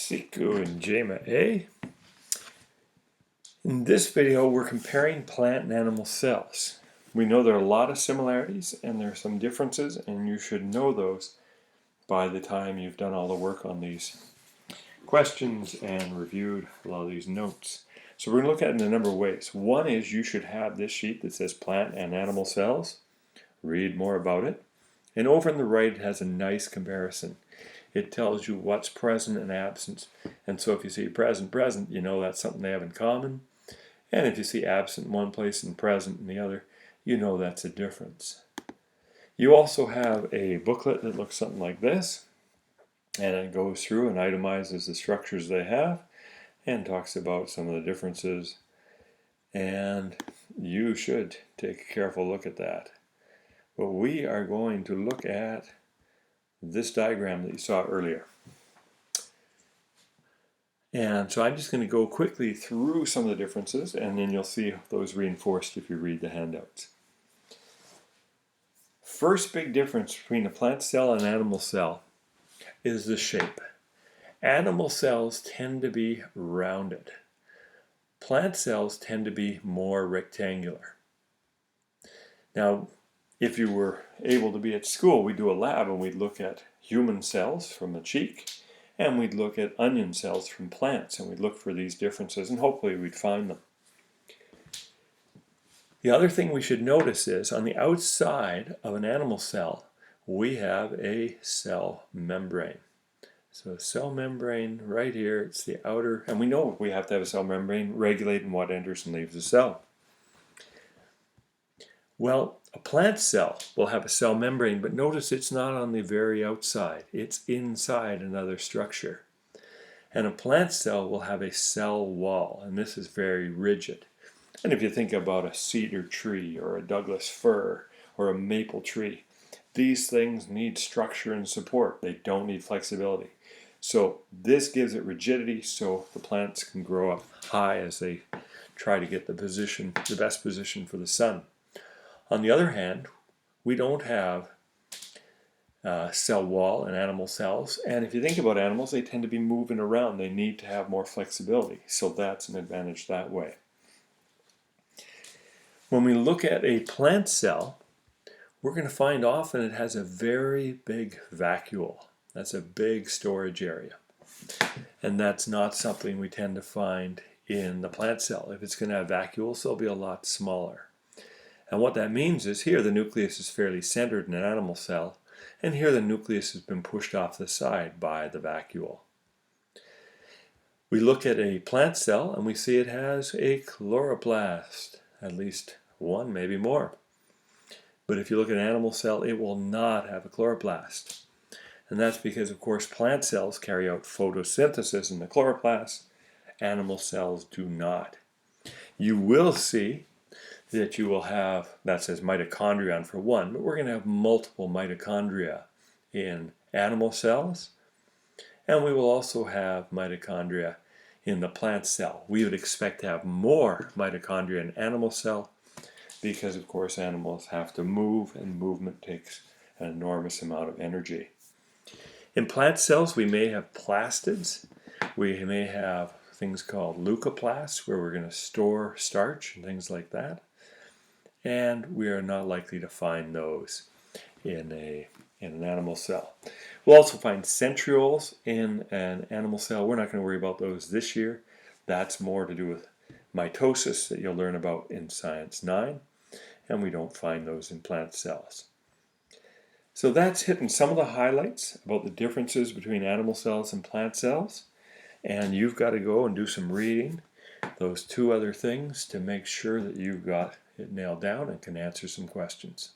Siku and Jema A. In this video, we're comparing plant and animal cells. We know there are a lot of similarities and there are some differences, and you should know those by the time you've done all the work on these questions and reviewed a lot of these notes. So we're going to look at it in a number of ways. One is you should have this sheet that says plant and animal cells. Read more about it. And over on the right, it has a nice comparison. It tells you what's present and absent. And so if you see present, present, you know that's something they have in common. And if you see absent in one place and present in the other, you know that's a difference. You also have a booklet that looks something like this. And it goes through and itemizes the structures they have and talks about some of the differences. And you should take a careful look at that. But we are going to look at this diagram that you saw earlier. And so I'm just going to go quickly through some of the differences, and then you'll see those reinforced if you read the handouts. First big difference between a plant cell and an animal cell is the shape. Animal cells tend to be rounded. Plant cells tend to be more rectangular. Now, if you were able to be at school, we'd do a lab and we'd look at human cells from the cheek, and we'd look at onion cells from plants, and we'd look for these differences, and hopefully we'd find them. The other thing we should notice is on the outside of an animal cell, we have a cell membrane. So cell membrane right here, it's the outer, and we know we have to have a cell membrane regulating what enters and leaves the cell. Well, a plant cell will have a cell membrane, but notice it's not on the very outside. It's inside another structure. And a plant cell will have a cell wall, and this is very rigid. And if you think about a cedar tree or a Douglas fir or a maple tree, these things need structure and support. They don't need flexibility. So this gives it rigidity so the plants can grow up high as they try to get the best position for the sun. On the other hand, we don't have a cell wall in animal cells, and if you think about animals, they tend to be moving around. They need to have more flexibility, so that's an advantage that way. When we look at a plant cell, we're going to find often it has a very big vacuole. That's a big storage area, and that's not something we tend to find in the plant cell. If it's going to have vacuoles, they'll be a lot smaller. And what that means is here the nucleus is fairly centered in an animal cell, and here the nucleus has been pushed off the side by the vacuole. We look at a plant cell and we see it has a chloroplast, at least one, maybe more. But if you look at an animal cell, it will not have a chloroplast. And that's because, of course, plant cells carry out photosynthesis in the chloroplast. Animal cells do not. You will see that you will have, that says mitochondrion for one, but we're going to have multiple mitochondria in animal cells, and we will also have mitochondria in the plant cell. We would expect to have more mitochondria in animal cell because, of course, animals have to move, and movement takes an enormous amount of energy. In plant cells, we may have plastids. We may have things called leucoplasts, where we're going to store starch and things like that. And we are not likely to find those in an animal cell. We'll also find centrioles in an animal cell. We're not going to worry about those this year. That's more to do with mitosis that you'll learn about in Science 9. And we don't find those in plant cells. So that's hitting some of the highlights about the differences between animal cells and plant cells. And you've got to go and do some reading, those two other things, to make sure that you've got it nailed down and can answer some questions.